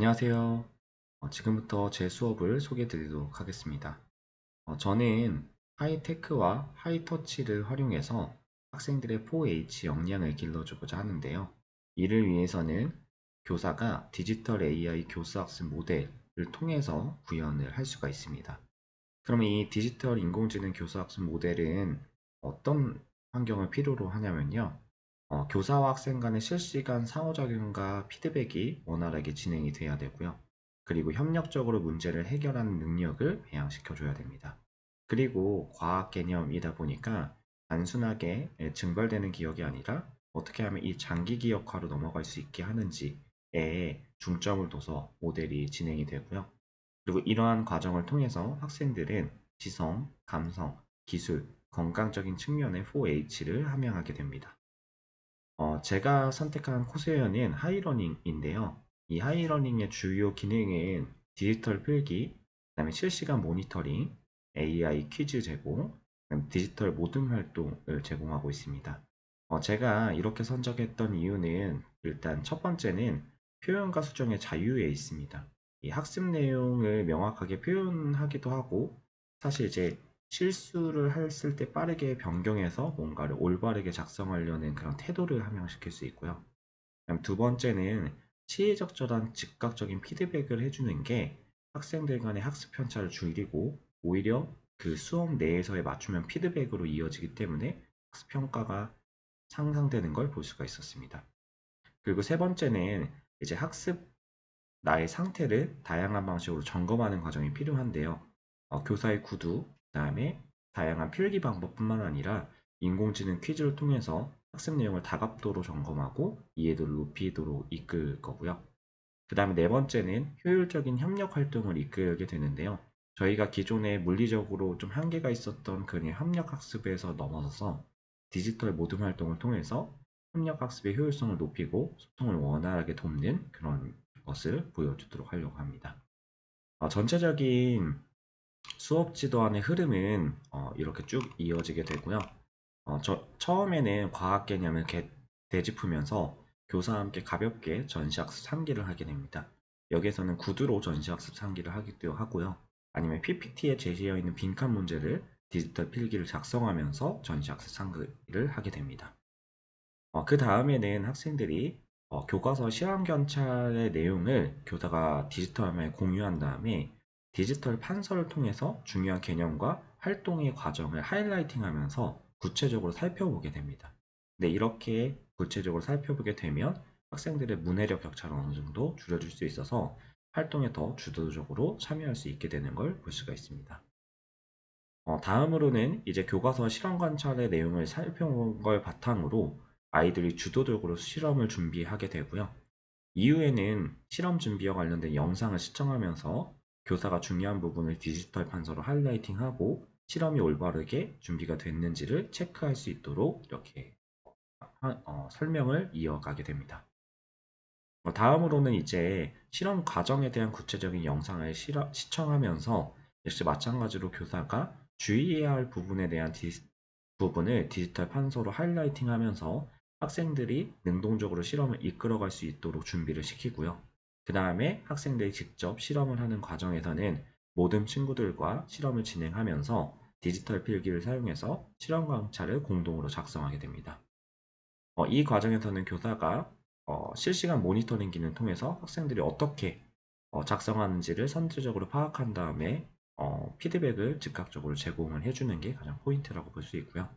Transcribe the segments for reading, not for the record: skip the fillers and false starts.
안녕하세요. 지금부터 제 수업을 소개해 드리도록 하겠습니다. 저는 하이테크와 하이터치를 활용해서 학생들의 4H 역량을 길러주고자 하는데요. 이를 위해서는 교사가 디지털 AI 교수학습 모델을 통해서 구현을 할 수가 있습니다. 그럼 이 디지털 인공지능 교수학습 모델은 어떤 환경을 필요로 하냐면요. 교사와 학생 간의 실시간 상호작용과 피드백이 원활하게 진행이 돼야 되고요. 그리고 협력적으로 문제를 해결하는 능력을 배양시켜줘야 됩니다. 그리고 과학 개념이다 보니까 단순하게 증발되는 기억이 아니라 어떻게 하면 이 장기 기억화로 넘어갈 수 있게 하는지에 중점을 둬서 모델이 진행이 되고요. 그리고 이러한 과정을 통해서 학생들은 지성, 감성, 기술, 건강적인 측면의 4H를 함양하게 됩니다. 제가 선택한 코스웨어는 하이러닝인데요. 이 하이러닝의 주요 기능은 디지털 필기, 그다음에 실시간 모니터링, AI 퀴즈 제공, 그다음에 디지털 모든 활동을 제공하고 있습니다. 제가 이렇게 선정했던 이유는 일단 첫 번째는 표현과 수정의 자유에 있습니다. 이 학습 내용을 명확하게 표현하기도 하고, 사실 이제 실수를 했을 때 빠르게 변경해서 뭔가를 올바르게 작성하려는 그런 태도를 함양시킬 수 있고요. 그다음 두 번째는 시의적절한 즉각적인 피드백을 해주는 게 학생들 간의 학습 편차를 줄이고 오히려 그 수업 내에서의 맞춤형 피드백으로 이어지기 때문에 학습 평가가 상상되는 걸 볼 수가 있었습니다. 그리고 세 번째는 이제 학습 나의 상태를 다양한 방식으로 점검하는 과정이 필요한데요. 교사의 구두, 그다음에 다양한 필기 방법뿐만 아니라 인공지능 퀴즈를 통해서 학습 내용을 다각도로 점검하고 이해도를 높이도록 이끌 거고요. 그 다음에 네 번째는 효율적인 협력 활동을 이끌게 되는데요. 저희가 기존에 물리적으로 좀 한계가 있었던 그런 협력 학습에서 넘어서서 디지털 모든 활동을 통해서 협력 학습의 효율성을 높이고 소통을 원활하게 돕는 그런 것을 보여주도록 하려고 합니다. 전체적인 수업 지도안의 흐름은 이렇게 쭉 이어지게 되고요. 처음에는 과학 개념을 되짚으면서 교사와 함께 가볍게 전시학습 3기를 하게 됩니다. 여기에서는 구두로 전시학습 3기를 하기도 하고요. 아니면 PPT에 제시되어 있는 빈칸 문제를 디지털 필기를 작성하면서 전시학습 3기를 하게 됩니다. 그 다음에는 학생들이 교과서 시험 견찰의 내용을 교사가 디지털화면에 공유한 다음에 디지털 판서를 통해서 중요한 개념과 활동의 과정을 하이라이팅하면서 구체적으로 살펴보게 됩니다. 네, 이렇게 구체적으로 살펴보게 되면 학생들의 문해력 격차를 어느 정도 줄여줄 수 있어서 활동에 더 주도적으로 참여할 수 있게 되는 걸 볼 수가 있습니다. 다음으로는 이제 교과서 실험 관찰의 내용을 살펴본 걸 바탕으로 아이들이 주도적으로 실험을 준비하게 되고요. 이후에는 실험 준비와 관련된 영상을 시청하면서 교사가 중요한 부분을 디지털 판서로 하이라이팅하고 실험이 올바르게 준비가 됐는지를 체크할 수 있도록 이렇게 설명을 이어가게 됩니다. 다음으로는 이제 실험 과정에 대한 구체적인 영상을 시청하면서 역시 마찬가지로 교사가 주의해야 할 부분에 대한 부분을 디지털 판서로 하이라이팅하면서 학생들이 능동적으로 실험을 이끌어갈 수 있도록 준비를 시키고요. 그 다음에 학생들이 직접 실험을 하는 과정에서는 모든 친구들과 실험을 진행하면서 디지털 필기를 사용해서 실험 강차를 공동으로 작성하게 됩니다. 이 과정에서는 교사가 실시간 모니터링 기능을 통해서 학생들이 어떻게 작성하는지를 선제적으로 파악한 다음에 피드백을 즉각적으로 제공을 해주는 게 가장 포인트라고 볼 수 있고요.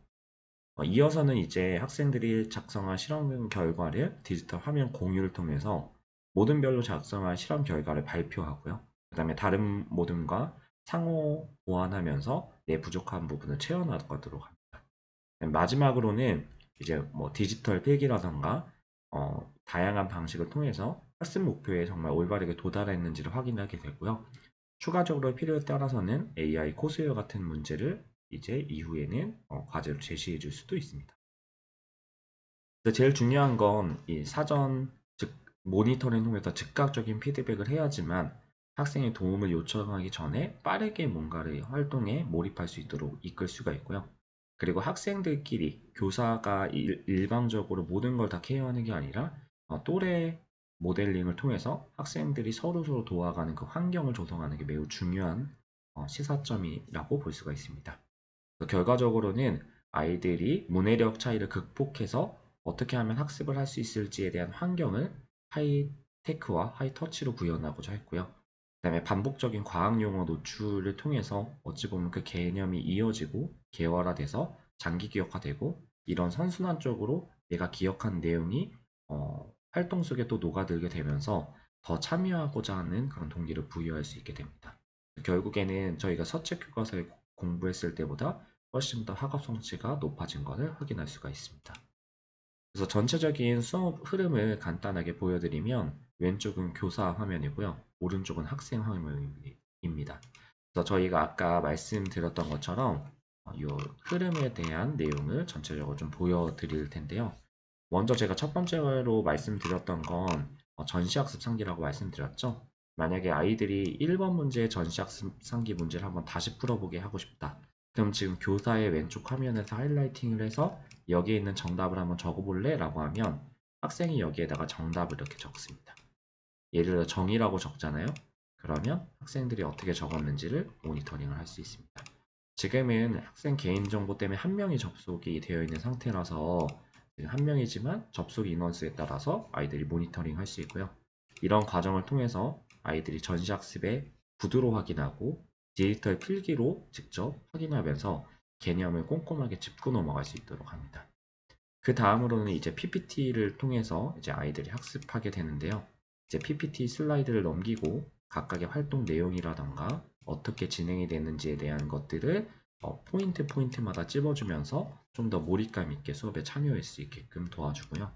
이어서는 이제 학생들이 작성한 실험 결과를 디지털 화면 공유를 통해서 모든별로 작성한 실험 결과를 발표하고요. 그 다음에 다른 모둠과 상호 보완하면서 내 부족한 부분을 채워나가도록 합니다. 마지막으로는 이제 뭐 디지털 필기라던가 다양한 방식을 통해서 학습 목표에 정말 올바르게 도달했는지를 확인하게 되고요. 추가적으로 필요에 따라서는 AI 코스웨어 같은 문제를 이제 이후에는 과제로 제시해 줄 수도 있습니다. 근데 제일 중요한 건 이 사전 즉 모니터링 통해서 즉각적인 피드백을 해야지만 학생의 도움을 요청하기 전에 빠르게 뭔가를 활동에 몰입할 수 있도록 이끌 수가 있고요. 그리고 학생들끼리 교사가 일방적으로 모든 걸 다 케어하는 게 아니라 또래 모델링을 통해서 학생들이 서로서로 도와가는 그 환경을 조성하는 게 매우 중요한 시사점이라고 볼 수가 있습니다. 결과적으로는 아이들이 문해력 차이를 극복해서 어떻게 하면 학습을 할 수 있을지에 대한 환경을 하이테크와 하이터치로 구현하고자 했고요. 그다음에 반복적인 과학 용어 노출을 통해서 어찌 보면 그 개념이 이어지고 개월화돼서 장기 기억화되고 이런 선순환적으로 내가 기억한 내용이 활동 속에 또 녹아들게 되면서 더 참여하고자 하는 그런 동기를 부여할 수 있게 됩니다. 결국에는 저희가 서책 교과서에 공부했을 때보다 훨씬 더 학업 성취가 높아진 것을 확인할 수가 있습니다. 그래서 전체적인 수업 흐름을 간단하게 보여드리면 왼쪽은 교사 화면이고요. 오른쪽은 학생 화면입니다. 그래서 저희가 아까 말씀드렸던 것처럼 이 흐름에 대한 내용을 전체적으로 좀 보여드릴 텐데요. 먼저 제가 첫 번째로 말씀드렸던 건 전시학습 상기라고 말씀드렸죠. 만약에 아이들이 1번 문제의 전시학습 상기 문제를 한번 다시 풀어보게 하고 싶다. 그럼 지금 교사의 왼쪽 화면에서 하이라이팅을 해서 여기에 있는 정답을 한번 적어볼래? 라고 하면 학생이 여기에다가 정답을 이렇게 적습니다. 예를 들어 정의라고 적잖아요. 그러면 학생들이 어떻게 적었는지를 모니터링을 할 수 있습니다. 지금은 학생 개인정보 때문에 한 명이 접속이 되어 있는 상태라서 한 명이지만 접속 인원수에 따라서 아이들이 모니터링 할 수 있고요. 이런 과정을 통해서 아이들이 전시학습의 구두로 확인하고 디지털 필기로 직접 확인하면서 개념을 꼼꼼하게 짚고 넘어갈 수 있도록 합니다. 그 다음으로는 이제 PPT를 통해서 이제 아이들이 학습하게 되는데요. 이제 PPT 슬라이드를 넘기고 각각의 활동 내용이라던가 어떻게 진행이 되는지에 대한 것들을 포인트마다 찝어주면서 좀 더 몰입감 있게 수업에 참여할 수 있게끔 도와주고요.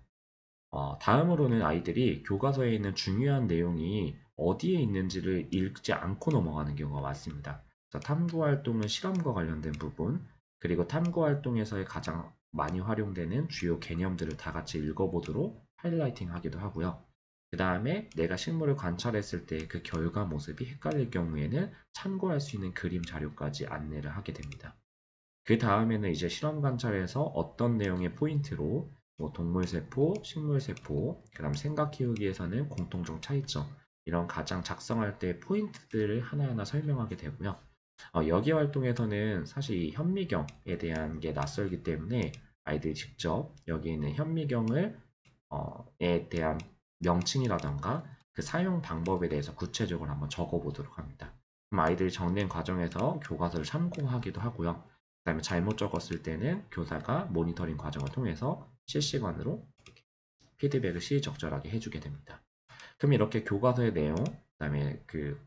다음으로는 아이들이 교과서에 있는 중요한 내용이 어디에 있는지를 읽지 않고 넘어가는 경우가 많습니다. 그래서 탐구 활동은 실험과 관련된 부분, 그리고 탐구 활동에서의 가장 많이 활용되는 주요 개념들을 다 같이 읽어보도록 하이라이팅 하기도 하고요. 그 다음에 내가 식물을 관찰했을 때 그 결과 모습이 헷갈릴 경우에는 참고할 수 있는 그림 자료까지 안내를 하게 됩니다. 그 다음에는 이제 실험 관찰에서 어떤 내용의 포인트로 뭐 동물 세포, 식물 세포, 그다음 생각 키우기에서는 공통적 차이점 이런 가장 작성할 때 포인트들을 하나하나 설명하게 되고요. 여기 활동에서는 사실 이 현미경에 대한 게 낯설기 때문에 아이들이 직접 여기 있는 현미경을 에 대한 명칭이라던가 그 사용 방법에 대해서 구체적으로 한번 적어보도록 합니다. 그럼 아이들이 적는 과정에서 교과서를 참고하기도 하고요. 그다음에 잘못 적었을 때는 교사가 모니터링 과정을 통해서 실시간으로 피드백을 시의적절하게 해주게 됩니다. 그럼 이렇게 교과서의 내용, 그다음에 그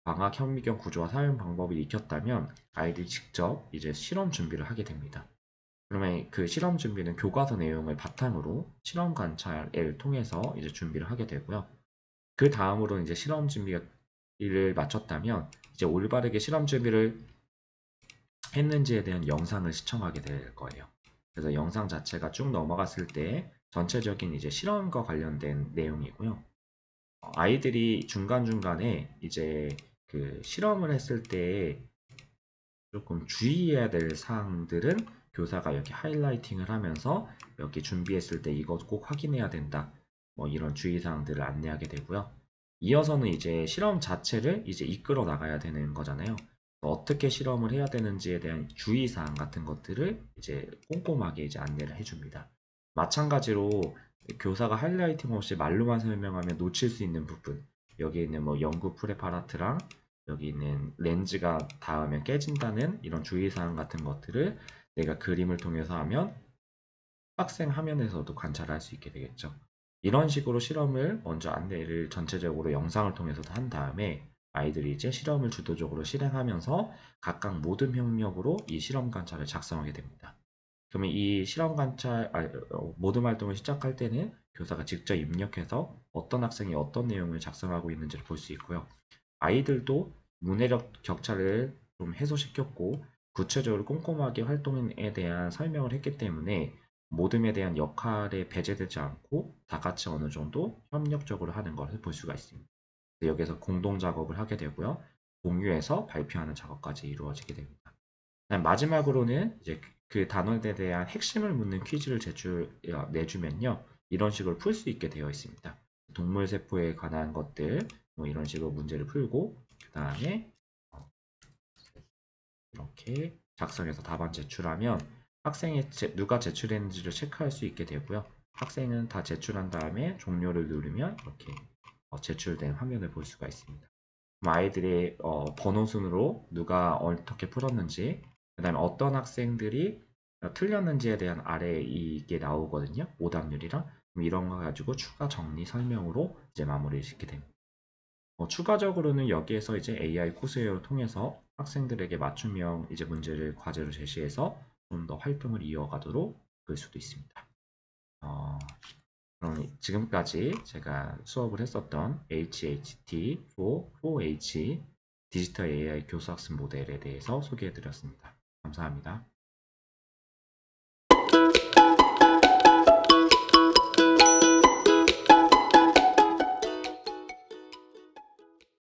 광학 현미경 구조와 사용 방법을 익혔다면 아이들이 직접 이제 실험 준비를 하게 됩니다. 그러면 그 실험 준비는 교과서 내용을 바탕으로 실험 관찰을 통해서 이제 준비를 하게 되고요. 그 다음으로 이제 실험 준비를 마쳤다면 이제 올바르게 실험 준비를 했는지에 대한 영상을 시청하게 될 거예요. 그래서 영상 자체가 쭉 넘어갔을 때 전체적인 이제 실험과 관련된 내용이고요. 아이들이 중간중간에 이제 그 실험을 했을 때 조금 주의해야 될 사항들은 교사가 여기 하이라이팅을 하면서 여기 준비했을 때 이것 꼭 확인해야 된다. 뭐 이런 주의사항들을 안내하게 되고요. 이어서는 이제 실험 자체를 이제 이끌어 나가야 되는 거잖아요. 어떻게 실험을 해야 되는지에 대한 주의사항 같은 것들을 이제 꼼꼼하게 이제 안내를 해줍니다. 마찬가지로 교사가 하이라이팅 없이 말로만 설명하면 놓칠 수 있는 부분, 여기 있는 뭐 연구 프레파라트랑 여기 있는 렌즈가 닿으면 깨진다는 이런 주의사항 같은 것들을 내가 그림을 통해서 하면 학생 화면에서도 관찰할 수 있게 되겠죠. 이런 식으로 실험을 먼저 안내를 전체적으로 영상을 통해서도 한 다음에 아이들이 이제 실험을 주도적으로 실행하면서 각각 모든 협력으로 이 실험 관찰을 작성하게 됩니다. 그러면 이 실험 관찰, 모든 활동을 시작할 때는 교사가 직접 입력해서 어떤 학생이 어떤 내용을 작성하고 있는지를 볼 수 있고요. 아이들도 문해력 격차를 좀 해소시켰고 구체적으로 꼼꼼하게 활동에 대한 설명을 했기 때문에 모둠에 대한 역할에 배제되지 않고 다 같이 어느 정도 협력적으로 하는 것을 볼 수가 있습니다. 여기서 공동 작업을 하게 되고요. 공유해서 발표하는 작업까지 이루어지게 됩니다. 마지막으로는 이제 그 단원에 대한 핵심을 묻는 퀴즈를 내주면요. 이런 식으로 풀 수 있게 되어 있습니다. 동물 세포에 관한 것들 뭐 이런 식으로 문제를 풀고 그 다음에 이렇게 작성해서 답안 제출하면 학생이 누가 제출했는지를 체크할 수 있게 되고요. 학생은 다 제출한 다음에 종료를 누르면 이렇게 제출된 화면을 볼 수가 있습니다. 그럼 아이들의 번호 순으로 누가 어떻게 풀었는지, 그 다음에 어떤 학생들이 틀렸는지에 대한 아래에 이게 나오거든요. 오답률이랑. 그럼 이런 거 가지고 추가 정리 설명으로 이제 마무리를 짓게 됩니다. 추가적으로는 여기에서 이제 AI 코스웨어를 통해서 학생들에게 맞춤형 이제 문제를 과제로 제시해서 좀 더 활동을 이어가도록 될 수도 있습니다. 그럼 지금까지 제가 수업을 했었던 HHT4H 디지털 AI 교수학습 모델에 대해서 소개해 드렸습니다. 감사합니다.